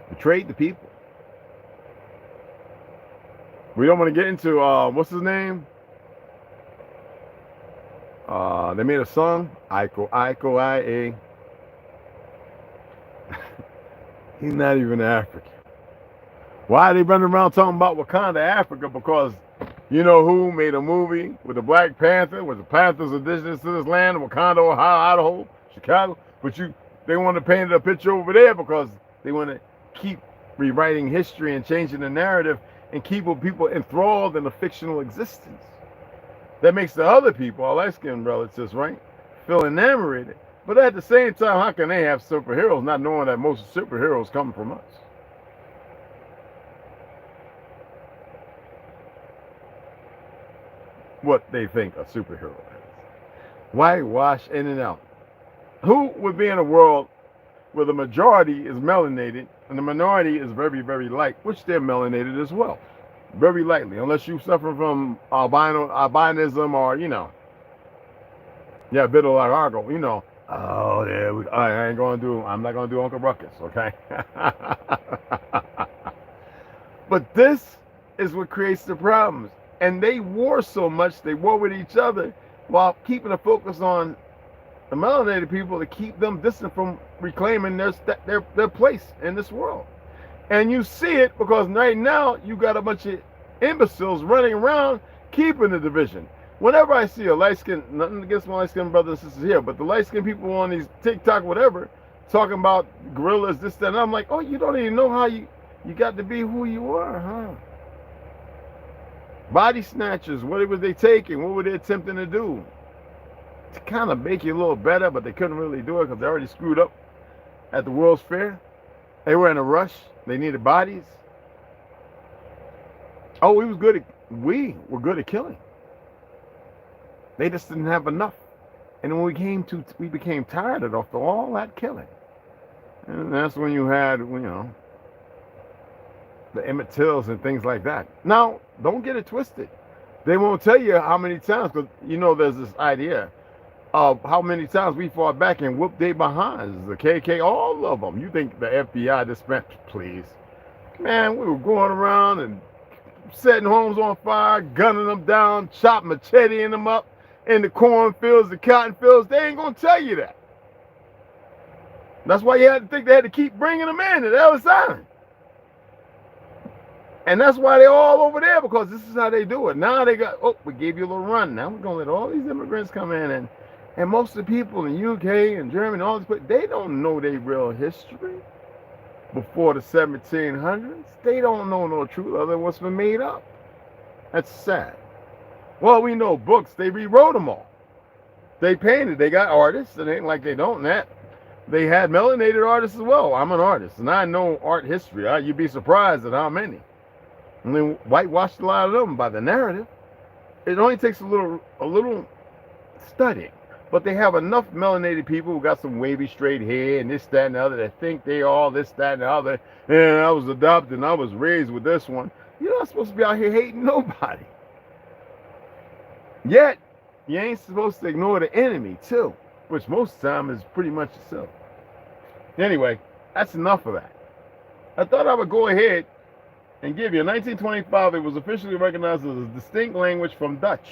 Betrayed the people. We don't want to get into, what's his name? They made a song, Iko, I-A. He's not even African. Why are they running around talking about Wakanda, Africa? Because you know who made a movie with the Black Panther, with the Panthers indigenous to this land, Wakanda, Ohio, Idaho, Chicago, but they want to paint a picture over there because they want to keep rewriting history and changing the narrative and keep people enthralled in a fictional existence. That makes the other people, our light-skinned relatives, right, feel enamored. But at the same time, how can they have superheroes not knowing that most superheroes come from us? What they think a superhero is. Whitewash in and out. Who would be in a world where the majority is melanated and the minority is very, very light, which they're melanated as well, very lightly, unless you suffer from albinism or, you know, yeah, vitiligo, you know. Oh, yeah, I'm not gonna do Uncle Ruckus, okay? But this is what creates the problems, and they war so much, they war with each other while keeping the focus on the melanated people to keep them distant from reclaiming their place in this world. And you see it because right now you got a bunch of imbeciles running around keeping the division. Whenever I see a light-skinned, nothing against my light-skinned brothers and sisters here, but the light-skinned people on these TikTok, whatever, talking about gorillas, this, that, and I'm like, oh, you don't even know how you got to be who you are, huh? Body snatchers, what were they taking? What were they attempting to do? To kind of make you a little better, but they couldn't really do it because they already screwed up at the World's Fair. They were in a rush. They needed bodies. Oh, we were good at killing. They just didn't have enough. And when we became tired of all that killing. And that's when you had, you know, the Emmett Tills and things like that. Now, don't get it twisted. They won't tell you how many times, because, you know, there's this idea of how many times we fought back and whooped their behinds. The KK, all of them. You think the FBI just spent, please. Man, we were going around and setting homes on fire, gunning them down, chopping macheteing them up in the cornfields, the cotton fields. They ain't going to tell you that. That's why you had to think they had to keep bringing them in at Ellis Island. And that's why they're all over there, because this is how they do it. Now they got, oh, we gave you a little run. Now we're going to let all these immigrants come in. And most of the people in the UK and Germany, all this, they don't know their real history before the 1700s. They don't know no truth other than what's been made up. That's sad. Well, we know books. They rewrote them all. They painted. They got artists. It ain't like they don't. That they had melanated artists as well. I'm an artist, and I know art history. You'd be surprised at how many. And they whitewashed a lot of them by the narrative. It only takes a little studying. But they have enough melanated people who got some wavy straight hair and this, that, and the other that think they all this, that, and the other. And I was adopted and I was raised with this one. You're not supposed to be out here hating nobody. Yet, you ain't supposed to ignore the enemy, too. Which most of the time is pretty much yourself. Anyway, that's enough of that. I thought I would go ahead and give you. In 1925, it was officially recognized as a distinct language from Dutch.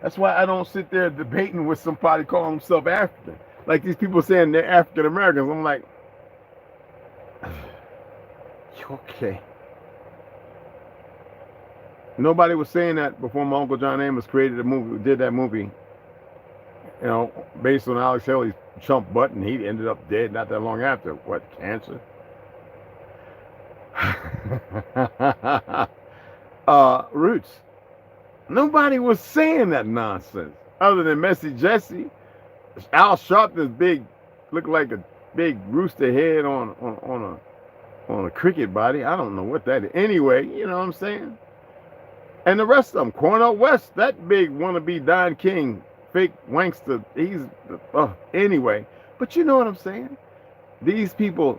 That's why I don't sit there debating with somebody calling himself African. Like these people saying they're African Americans. I'm like, okay. Nobody was saying that before my Uncle John Amos did that movie, you know, based on Alex Haley's chump butt, and he ended up dead not that long after. What, cancer? Roots. Nobody was saying that nonsense other than Messy Jesse. Al Sharpton's big, looked like a big rooster head on a cricket body. I don't know what that is. Anyway, you know what I'm saying? And the rest of them, Cornel West, that big wannabe Don King, fake wankster, he's, anyway. But you know what I'm saying? These people,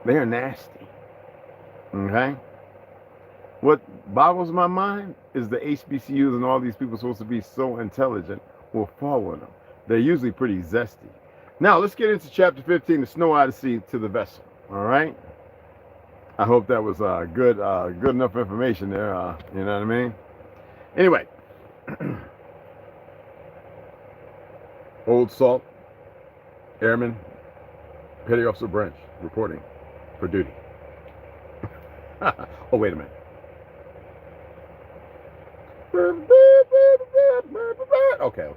they're nasty, okay? What boggles my mind is the HBCUs and all these people supposed to be so intelligent will follow them. They're usually pretty zesty. Now, let's get into chapter 15, the Snow Odyssey to the Vessel, all right? I hope that was good enough information there, you know what I mean? Anyway, Old Salt, Airman, Petty Officer Branch, reporting for duty. Oh, wait a minute. Okay.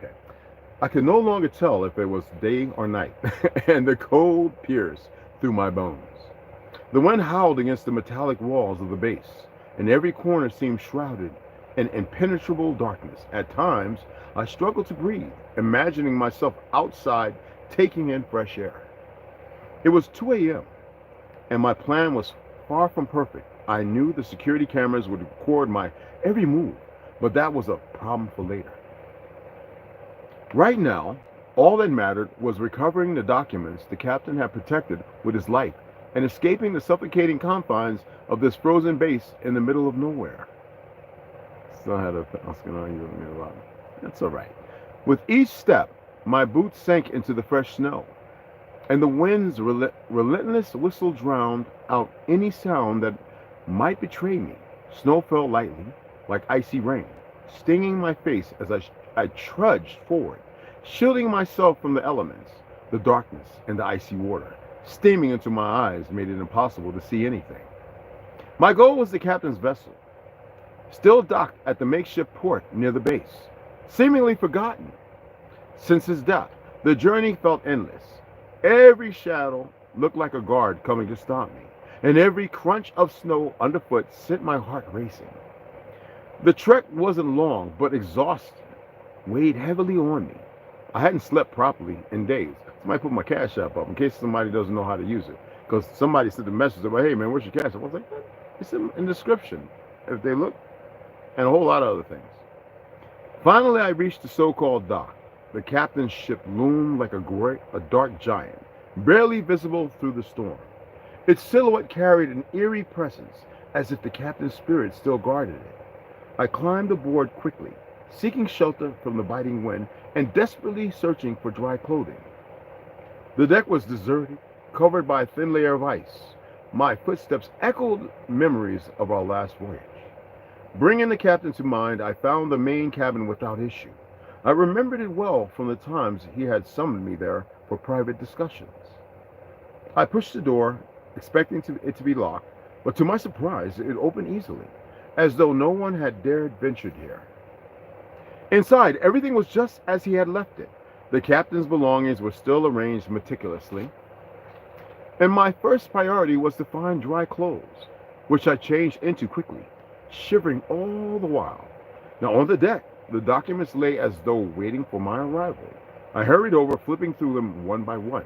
I could no longer tell if it was day or night, and the cold pierced through my bones. The wind howled against the metallic walls of the base, and every corner seemed shrouded in impenetrable darkness. At times, I struggled to breathe, imagining myself outside taking in fresh air. It was 2 a.m., and my plan was far from perfect. I knew the security cameras would record my every move, but that was a problem for later. Right now, all that mattered was recovering the documents the captain had protected with his life and escaping the suffocating confines of this frozen base in the middle of nowhere. Still had a lot. That's all right. With each step, my boots sank into the fresh snow, and the wind's relentless whistle drowned out any sound that might betray me. Snow fell lightly, like icy rain, stinging my face as I trudged forward, shielding myself from the elements. The darkness and the icy water, steaming into my eyes, made it impossible to see anything. My goal was the captain's vessel, still docked at the makeshift port near the base, seemingly forgotten. Since his death, the journey felt endless. Every shadow looked like a guard coming to stop me, and every crunch of snow underfoot sent my heart racing. The trek wasn't long, but exhaustion weighed heavily on me. I hadn't slept properly in days. Somebody put my Cashapp up in case somebody doesn't know how to use it. Because somebody sent a message about, hey man, where's your Cashapp? I was like, it's in the description, if they look, and a whole lot of other things. Finally, I reached the so-called dock. The captain's ship loomed like a dark giant, barely visible through the storm. Its silhouette carried an eerie presence, as if the captain's spirit still guarded it. I climbed aboard quickly, seeking shelter from the biting wind and desperately searching for dry clothing. The deck was deserted, covered by a thin layer of ice. My footsteps echoed memories of our last voyage. Bringing the captain to mind, I found the main cabin without issue. I remembered it well from the times he had summoned me there for private discussions. I pushed the door, expecting it to be locked, but to my surprise, it opened easily, as though no one had dared venture here. Inside, everything was just as he had left it. The captain's belongings were still arranged meticulously, and my first priority was to find dry clothes, which I changed into quickly, shivering all the while. Now on the deck, the documents lay as though waiting for my arrival. I hurried over, flipping through them one by one.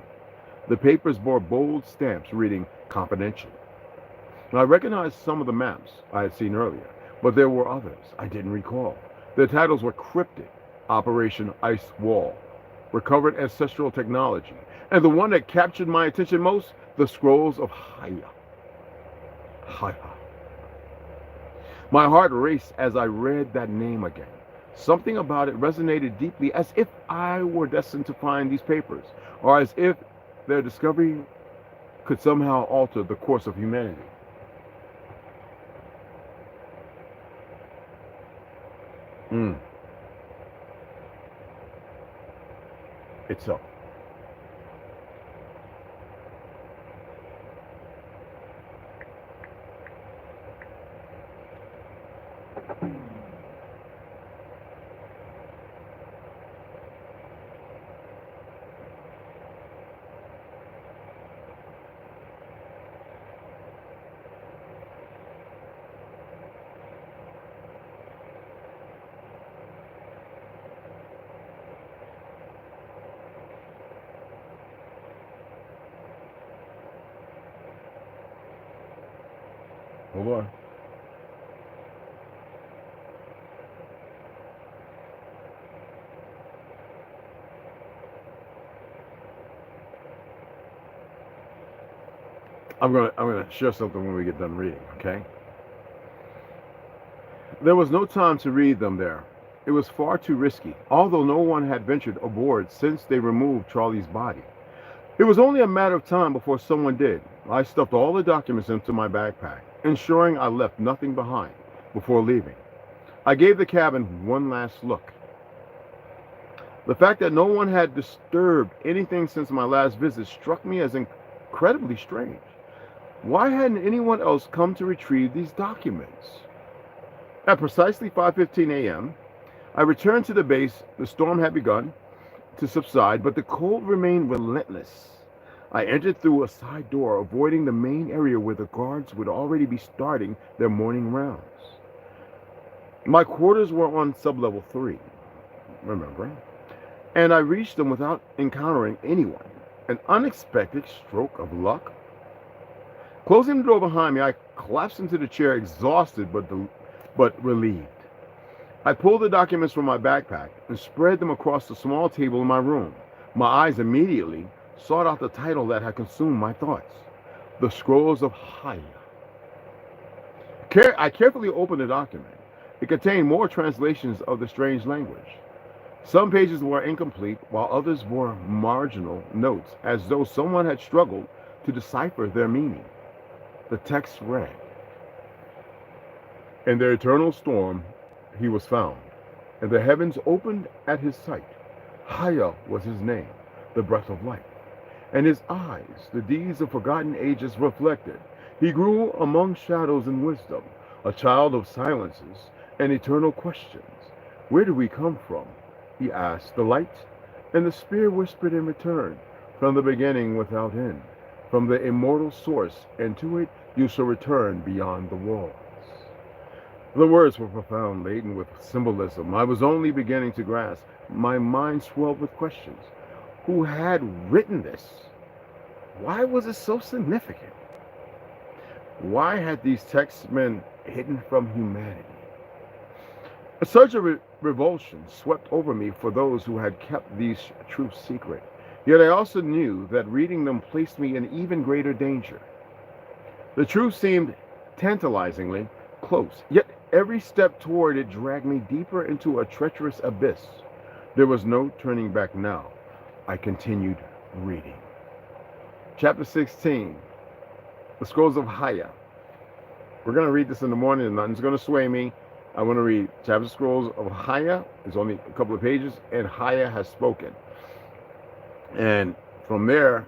The papers bore bold stamps reading "Confidential." Now, I recognized some of the maps I had seen earlier, but there were others I didn't recall. Their titles were cryptic: Operation Ice Wall, Recovered Ancestral Technology, and the one that captured my attention most, the Scrolls of Hayah. Hayah. My heart raced as I read that name again. Something about it resonated deeply, as if I were destined to find these papers, or as if their discovery could somehow alter the course of humanity. It's so. Hold on. I'm gonna share something when we get done reading, okay? There was no time to read them there. It was far too risky, although no one had ventured aboard since they removed Charlie's body. It was only a matter of time before someone did. I stuffed all the documents into my backpack, ensuring I left nothing behind before leaving. I gave the cabin one last look. The fact that no one had disturbed anything since my last visit struck me as incredibly strange. Why hadn't anyone else come to retrieve these documents? At precisely 5:15 a.m., I returned to the base. The storm had begun to subside, but the cold remained relentless. I entered through a side door, avoiding the main area where the guards would already be starting their morning rounds. My quarters were on sublevel 3, remember, and I reached them without encountering anyone. An unexpected stroke of luck. Closing the door behind me, I collapsed into the chair, exhausted but relieved. I pulled the documents from my backpack and spread them across the small table in my room. My eyes immediately sought out the title that had consumed my thoughts, The Scrolls of Hayah. I carefully opened the document. It contained more translations of the strange language. Some pages were incomplete, while others bore marginal notes, as though someone had struggled to decipher their meaning. The text read, "In the eternal storm he was found, and the heavens opened at his sight. Hayah was his name, the breath of life. And his eyes, the deeds of forgotten ages reflected. He grew among shadows and wisdom, a child of silences and eternal questions. Where do we come from?" he asked the light, and the spirit whispered in return, "From the beginning without end, from the immortal source, and to it you shall return beyond the walls." The words were profound, laden with symbolism. I was only beginning to grasp. My mind swelled with questions. Who had written this? Why was it so significant? Why had these texts been hidden from humanity? A surge of revulsion swept over me for those who had kept these truths secret. Yet I also knew that reading them placed me in even greater danger. The truth seemed tantalizingly close, yet every step toward it dragged me deeper into a treacherous abyss. There was no turning back now. I continued reading. Chapter 16, The Scrolls of Hayah. We're going to read this in the morning, and nothing's going to sway me. I want to read Chapter Scrolls of Hayah. It's only a couple of pages, and Hayah has spoken. And from there,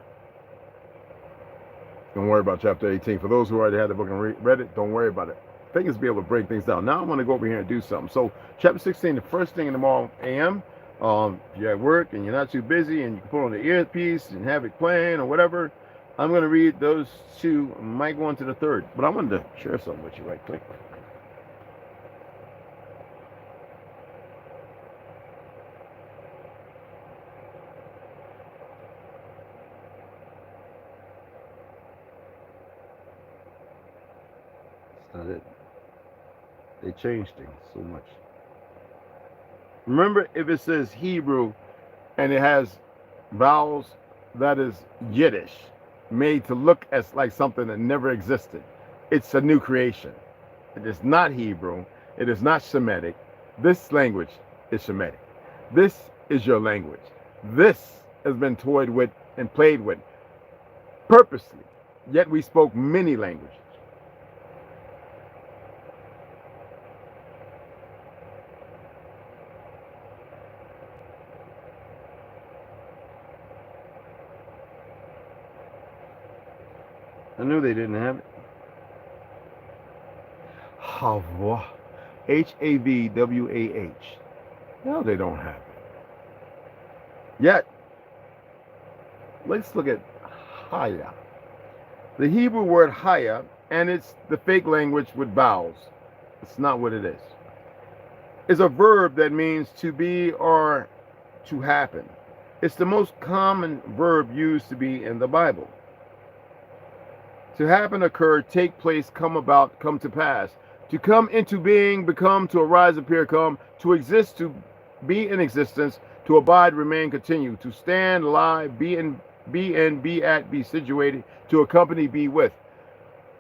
don't worry about chapter 18. For those who already had the book and read it, don't worry about it. The thing is to be able to break things down. Now I want to go over here and do something. So chapter 16, the first thing in the morning a.m., if you're at work and you're not too busy and you can put on the earpiece and have it playing or whatever, I'm going to read those two. I might go on to the third. But I wanted to share something with you right quick. That's not it. They changed things so much. Remember, if it says Hebrew and it has vowels, that is Yiddish, made to look as like something that never existed. It's a new creation. It is not Hebrew. It is not Semitic. This language is Semitic. This is your language. This has been toyed with and played with purposely. Yet we spoke many languages. I knew they didn't have it. Havwah. Havwah. No, they don't have it. Yet, let's look at Hayah. The Hebrew word Hayah, and it's the fake language with vowels. It's not what it is. It's a verb that means to be or to happen. It's the most common verb used to be in the Bible. To happen, occur, take place, come about, come to pass. To come into being, become, to arise, appear, come. To exist, to be in existence. To abide, remain, continue. To stand, lie, be in, be at, be situated. To accompany, be with.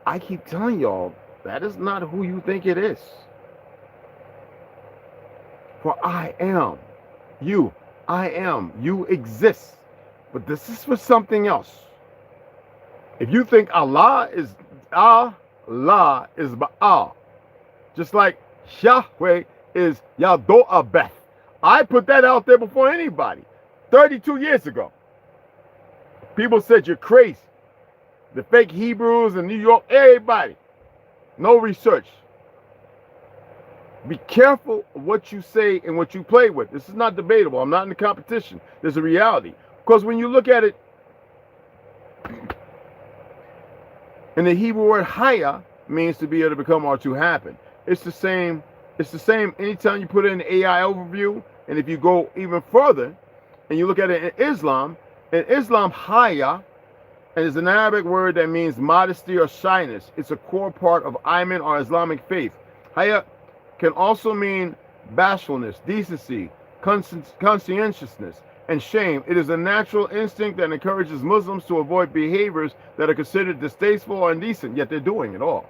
I keep telling y'all, that is not who you think it is. For I am. You exist. But this is for something else. If you think Allah is Baal, just like Yahweh is Yadoabeth. I put that out there before anybody 32 years ago. People said you're crazy. The fake Hebrews in New York, everybody. No research. Be careful of what you say and what you play with. This is not debatable. I'm not in the competition. There's a reality. Because when you look at it, and the Hebrew word Hayah means to be able to become or to happen. It's the same anytime you put in an AI overview, and if you go even further and you look at it in Islam Hayah It is an Arabic word that means modesty or shyness. It's a core part of Iman or Islamic faith. Hayah can also mean bashfulness, decency, conscientiousness, and shame. It is a natural instinct that encourages Muslims to avoid behaviors that are considered distasteful or indecent, yet they're doing it all.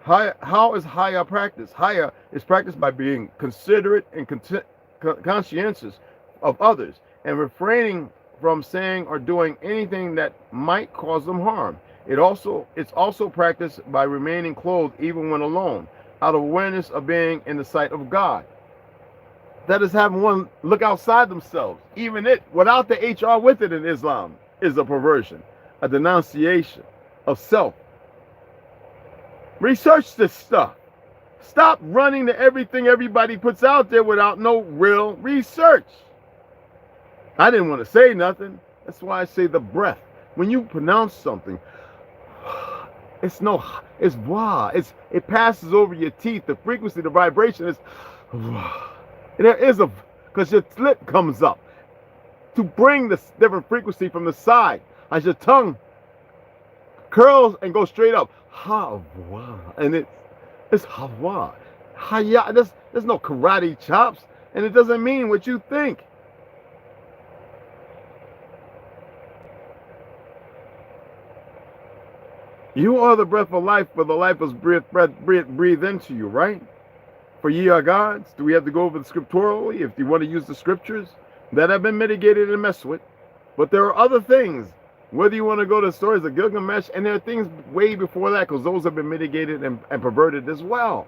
How is Hayah practiced? Hayah is practiced by being considerate and conscientious of others and refraining from saying or doing anything that might cause them harm. It's also practiced by remaining clothed even when alone, out of awareness of being in the sight of God. That is having one look outside themselves. Even it, without the HR with it in Islam, is a perversion, a denunciation of self. Research this stuff. Stop running to everything everybody puts out there without no real research. I didn't want to say nothing. That's why I say the breath. When you pronounce something, it's blah. It passes over your teeth. The frequency, the vibration is. There is because your lip comes up to bring this different frequency from the side as your tongue curls and goes straight up. Hawa, and it's hawa. Hayah. There's no karate chops, and it doesn't mean what you think. You are the breath of life, for the life was breathed into you, right? For ye are gods. Do we have to go over the scripturally if you want to use the scriptures that have been mitigated and messed with? But there are other things. Whether you want to go to the stories of Gilgamesh, and there are things way before that, because those have been mitigated and perverted as well.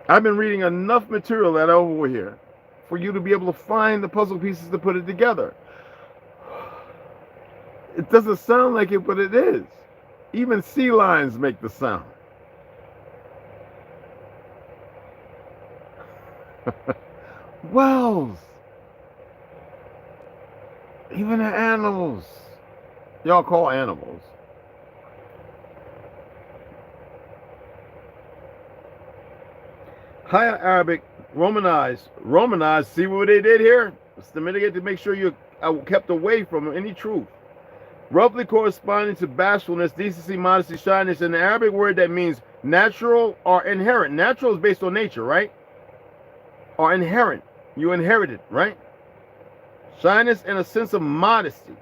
I've been reading enough material that over here for you to be able to find the puzzle pieces to put it together. It doesn't sound like it, but it is. Even sea lions make the sound. Wells. Even the animals. Y'all call animals. Higher Arabic, Romanized. See what they did here? It's to mitigate, to make sure you kept away from any truth. Roughly corresponding to bashfulness, decency, modesty, shyness, an Arabic word that means natural or inherent. Natural is based on nature, right? Or inherent. You inherit it, right? Shyness and a sense of modesty.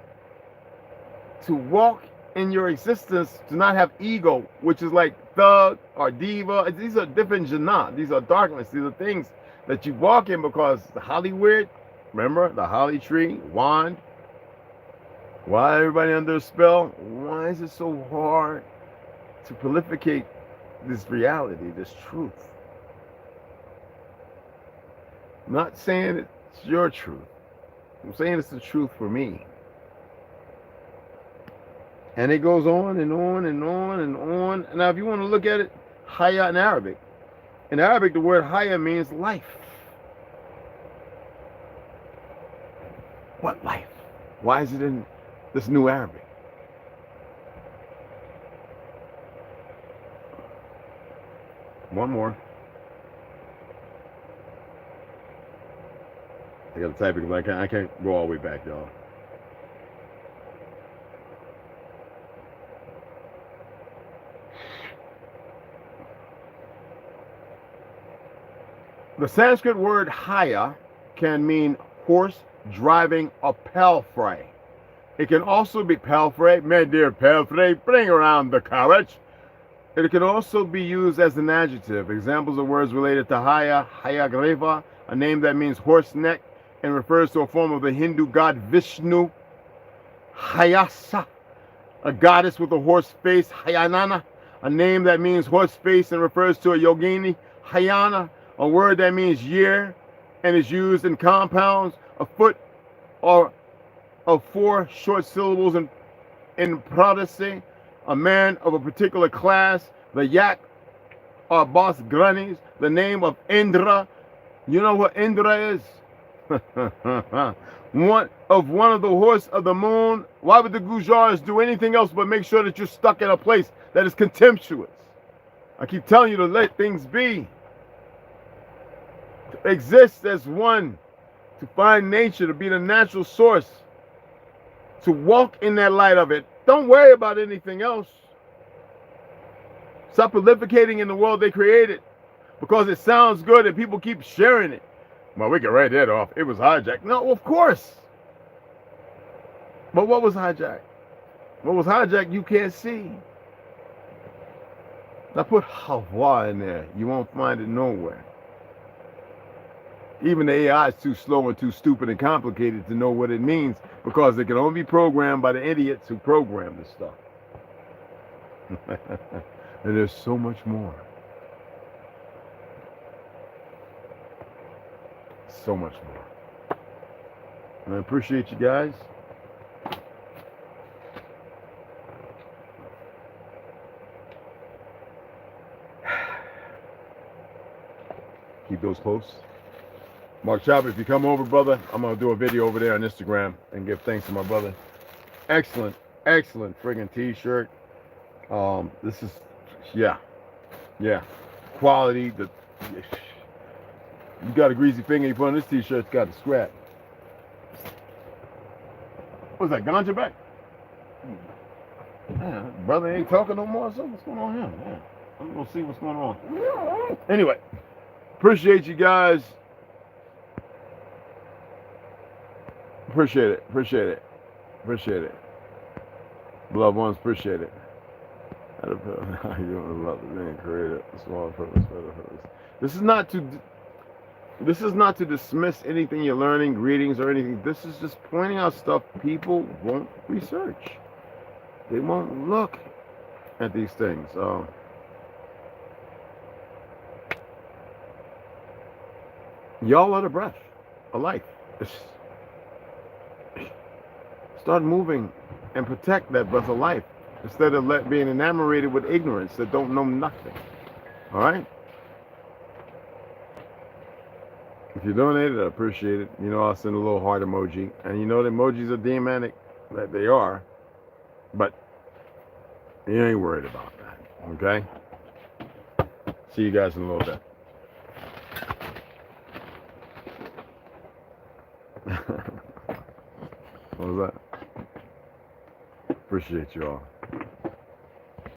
To walk in your existence, to not have ego, which is like thug or diva. These are different jannah. These are darkness. These are things that you walk in because the Hollywood, remember the holly tree, wand. Why everybody under a spell? Why is it so hard to prolificate this reality, this truth? I'm not saying it's your truth. I'm saying it's the truth for me. And it goes on and on and on and on. Now, if you want to look at it, Hayah in Arabic. In Arabic, the word Hayah means life. What life? Why is it in this new Arabic? One more. I gotta type it because I can't go all the way back, y'all. The Sanskrit word Hayah can mean horse driving a palfrey. It can also be palfrey, my dear palfrey, bring around the carriage. It can also be used as an adjective. Examples of words related to Hayah, Hayagreva, a name that means horse neck and refers to a form of the Hindu god Vishnu. Hayasa, a goddess with a horse face. Hayanana, a name that means horse face and refers to a yogini. Hayana, a word that means year and is used in compounds, a foot or of 4 short syllables in Pradasi, a man of a particular class, the yak or boss grannies, the name of Indra. You know what Indra is? one of the horse of the moon. Why would the Gujars do anything else but make sure that you're stuck in a place that is contemptuous? I keep telling you to let things be. To exist as one to find nature, to be the natural source, to walk in that light of it. Don't worry about anything else. Stop prolificating in the world they created because it sounds good and people keep sharing it. Well, we can write that off. It was hijacked. No, of course. But what was hijacked? What was hijacked you can't see. Now put Hawa in there. You won't find it nowhere. Even the AI is too slow and too stupid and complicated to know what it means because it can only be programmed by the idiots who program this stuff. And there's so much more. So much more. And I appreciate you guys. Keep those posts. Mark Chopper, if you come over, brother, I'm going to do a video over there on Instagram and give thanks to my brother. Excellent, excellent friggin' t-shirt. This is, yeah. Quality. You got a greasy finger, you put on this t-shirt, it's got a scratch. What's that, ganja back? Yeah, brother ain't talking no more, so what's going on here? Yeah. I'm going to see what's going on. Anyway, appreciate you guys. Appreciate it. Beloved ones, appreciate it. This is not to dismiss anything you're learning, greetings or anything. This is just pointing out stuff people won't research. They won't look at these things. Y'all are the breath of life. Start moving and protect that breath of life instead of being enamored with ignorance that don't know nothing. All right? If you donated, I appreciate it. You know, I'll send a little heart emoji. And you know the emojis are demonic, that they are. But you ain't worried about that. Okay? See you guys in a little bit. What was that? Appreciate you all.